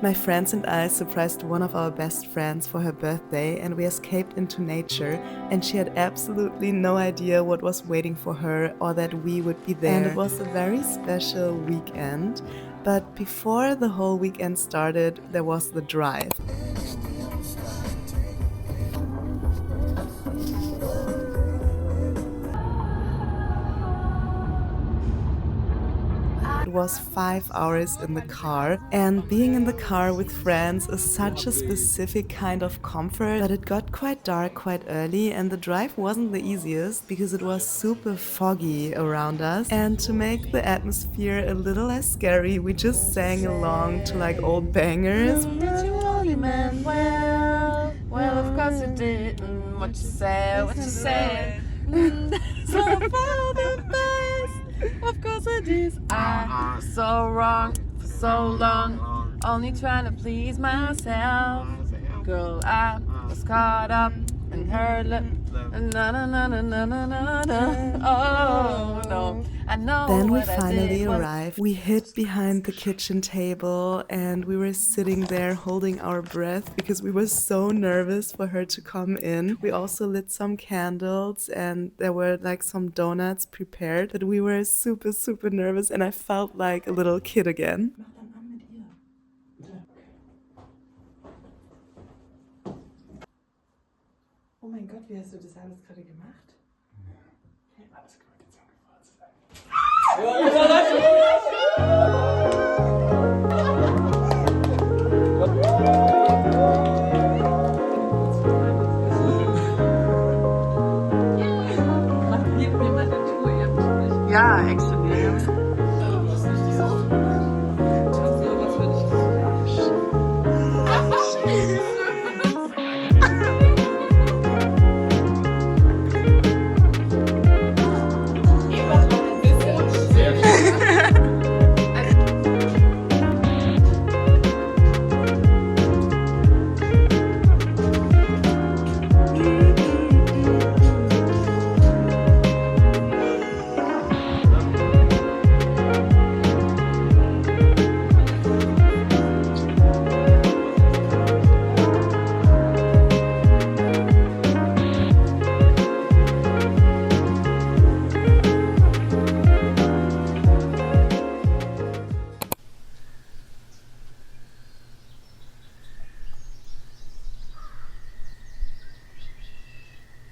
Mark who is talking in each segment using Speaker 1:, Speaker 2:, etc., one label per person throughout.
Speaker 1: My friends and I surprised one of our best friends for her birthday, and we escaped into nature, and she had absolutely no idea what was waiting for her or that we would be there. And it was a very special weekend. But before the whole weekend started, there was the drive. It was 5 hours in the car, and being in the car with friends is such a specific kind of comfort. But it got quite dark quite early, and the drive wasn't the easiest because it was super foggy around us. And to make the atmosphere a little less scary, we just sang along to like old bangers.
Speaker 2: Did you only meant well? Well, of course it didn't. What you said, what you said. So for the best. Of course it is. I was so wrong for so long, only trying to please myself. Girl, I was caught up in her lip. Na na na na na na na na. Oh no, I know.
Speaker 1: Then we finally arrived. We hid behind the kitchen table and we were sitting there holding our breath because we were so nervous for her to come in. We also lit some candles and there were like some donuts prepared, but we were super, super nervous and I felt like a little kid again.
Speaker 3: Oh mein Gott, wie hast du das alles gerade gemacht?
Speaker 4: Ja, alles gut, jetzt angefasst.
Speaker 2: Ja, actually.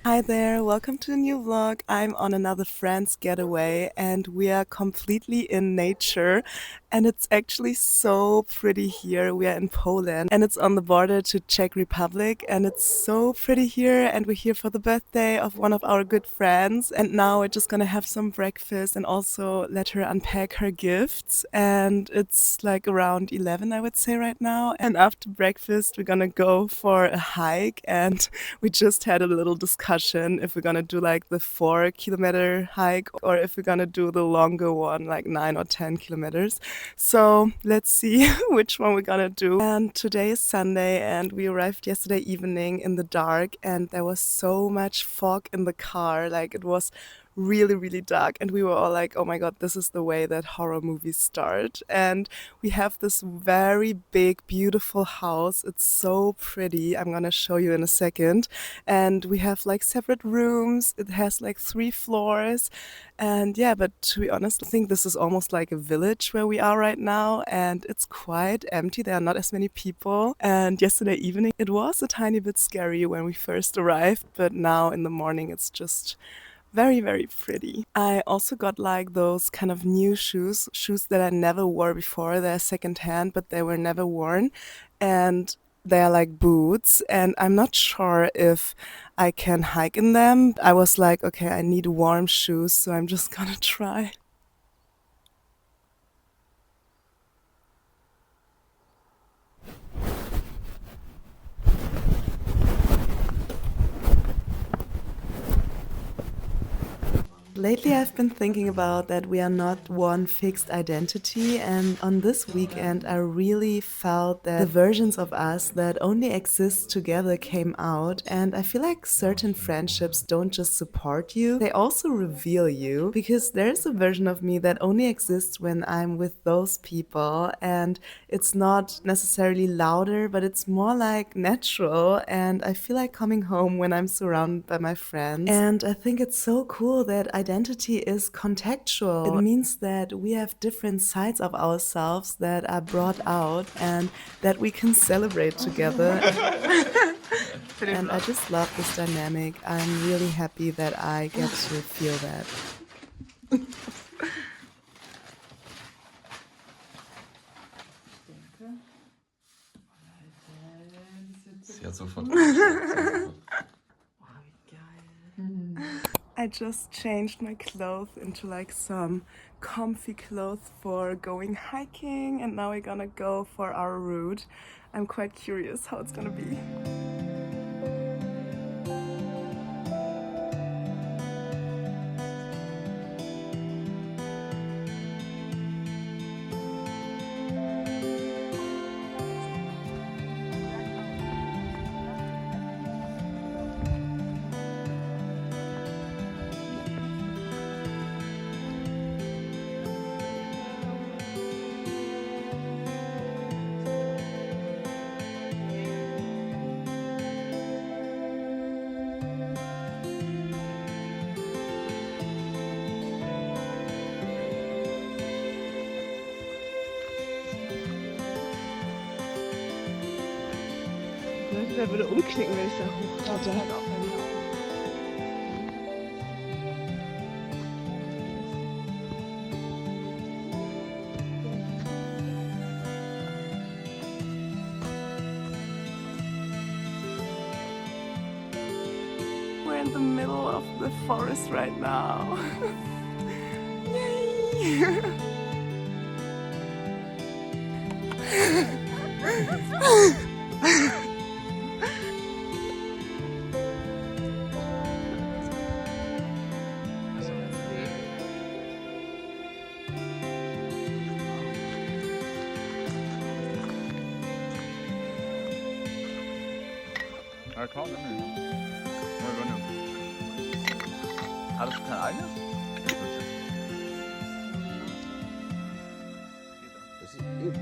Speaker 1: Hi there, welcome to a new vlog. I'm on another friend's getaway and we are completely in nature and it's actually so pretty here. We are in Poland and it's on the border to Czech Republic and it's so pretty here and we're here for the birthday of one of our good friends and now we're just gonna have some breakfast and also let her unpack her gifts and it's like around 11 I would say right now, and after breakfast we're gonna go for a hike and we just had a little discussion if we're gonna do like the 4-kilometer hike or if we're gonna do the longer one like 9 or 10 kilometers. So let's see which one we're gonna do. And today is Sunday and we arrived yesterday evening in the dark and there was so much fog in the car, like it was really, really dark and we were all like, oh my god, this is the way that horror movies start. And we have this very big, beautiful house. It's so pretty. I'm gonna show you in a second. And we have like separate rooms. It has like 3 floors. And yeah, but to be honest, I think this is almost like a village where we are right now and it's quite empty. There are not as many people. And yesterday evening it was a tiny bit scary when we first arrived, but now in the morning it's just very, very pretty. I also got like those kind of new shoes that I never wore before. They're secondhand, but they were never worn. And they are like boots. And I'm not sure if I can hike in them. I was like, okay, I need warm shoes, so I'm just gonna try. lately I've been thinking about that we are not one fixed identity, and on this weekend I really felt that the versions of us that only exist together came out, and I feel like certain friendships don't just support you, they also reveal you, because there's a version of me that only exists when I'm with those people, and it's not necessarily louder, but it's more like natural, and I feel like coming home when I'm surrounded by my friends. And I think it's so cool that identity is contextual. It means that we have different sides of ourselves that are brought out and that we can celebrate together. And I just love this dynamic. I'm really happy that I get to feel that.
Speaker 4: Sie hat sofort.
Speaker 1: I just changed my clothes into like some comfy clothes for going hiking, and now we're gonna go for our route. I'm quite curious how it's gonna be. Der würde umknicken, wenn ich da hochkletter. We're in the middle of the forest right now. Yay!
Speaker 4: Ja, klar, nimm den. Ja, übernimm. Hattest du kein eigenes?
Speaker 5: Das ist eben.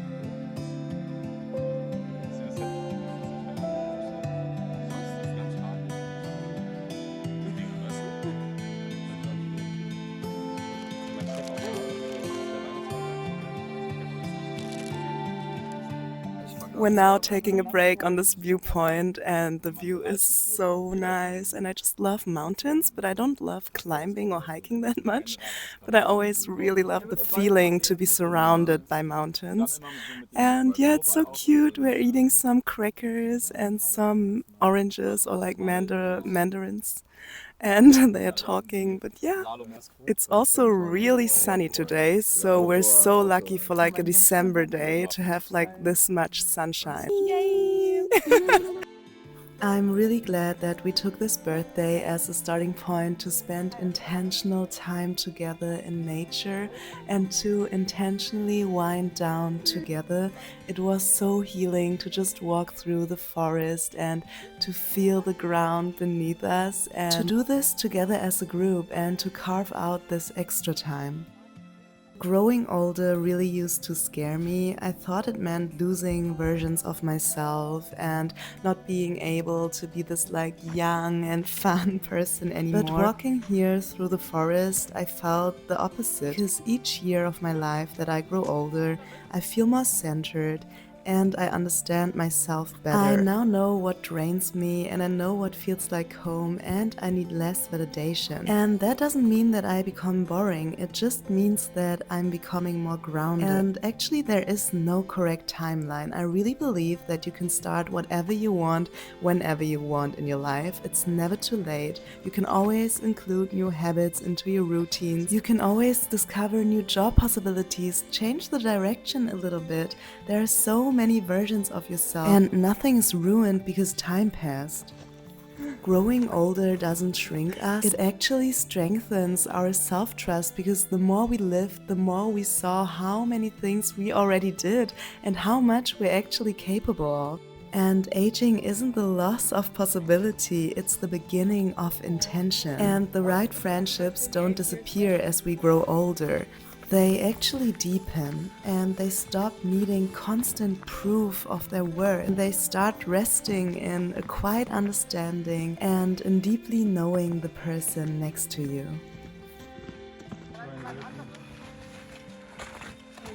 Speaker 1: We're now taking a break on this viewpoint, and the view is so nice, and I just love mountains, but I don't love climbing or hiking that much, but I always really love the feeling to be surrounded by mountains. And yeah, it's so cute. We're eating some crackers and some oranges or like mandarins, and they are talking. But yeah, it's also really sunny today, so we're so lucky for like a December day to have like this much sunshine. Yay! I'm really glad that we took this birthday as a starting point to spend intentional time together in nature and to intentionally wind down together. It was so healing to just walk through the forest and to feel the ground beneath us, and to do this together as a group and to carve out this extra time. Growing older really used to scare me. I thought it meant losing versions of myself and not being able to be this like young and fun person anymore. But walking here through the forest, I felt the opposite. Because each year of my life that I grow older, I feel more centered and I understand myself better. I now know what drains me and I know what feels like home, and I need less validation. And that doesn't mean that I become boring, it just means that I'm becoming more grounded. And actually there is no correct timeline. I really believe that you can start whatever you want, whenever you want in your life. It's never too late. You can always include new habits into your routines. You can always discover new job possibilities, change the direction a little bit. There are so many versions of yourself, and nothing is ruined because time passed. growing older doesn't shrink us, it actually strengthens our self-trust, because the more we lived, the more we saw how many things we already did and how much we're actually capable of. And aging isn't the loss of possibility, it's the beginning of intention. And the right friendships don't disappear as we grow older. They actually deepen, and they stop needing constant proof of their worth. And they start resting in a quiet understanding and in deeply knowing the person next to you.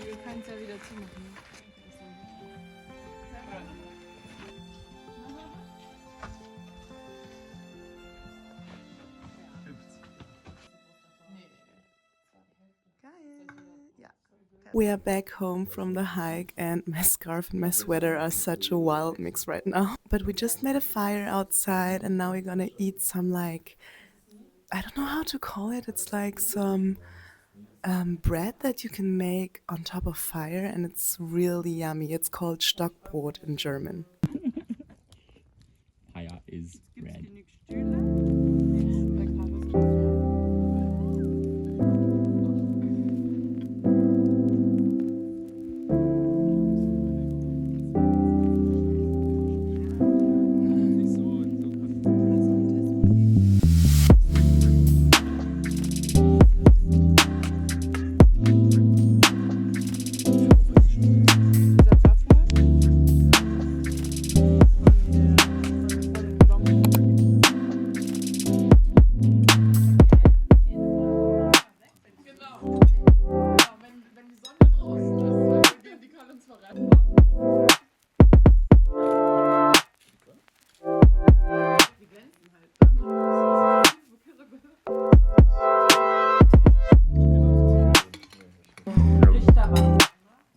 Speaker 2: Wir können es ja wieder zumachen.
Speaker 1: We are back home from the hike, and my scarf and my sweater are such a wild mix right now. But we just made a fire outside, and now we're gonna eat some, like, I don't know how to call it. It's like some bread that you can make on top of fire, and it's really yummy. It's called Stockbrot in German.
Speaker 5: Papaya is red.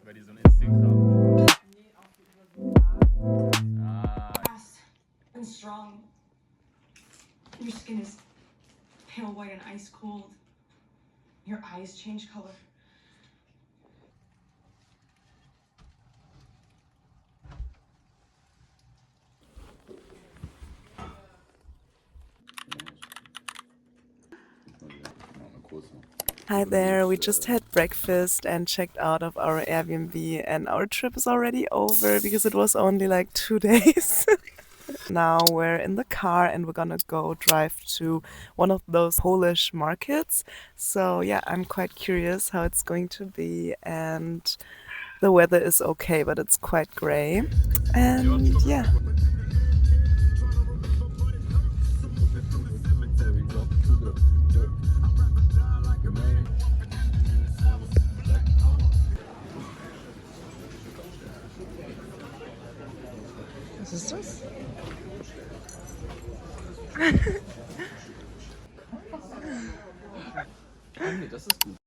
Speaker 4: Weil die so einen Instinkt haben.
Speaker 6: Fast and strong. Your skin is pale white and ice cold. Your eyes change color.
Speaker 1: Hi there, we just had breakfast and checked out of our Airbnb, and our trip is already over because it was only like 2 days. Now we're in the car and we're gonna go drive to one of those Polish markets. So yeah, I'm quite curious how it's going to be, and the weather is okay, but it's quite gray. And yeah. Was ist das?
Speaker 4: Nee, das ist gut.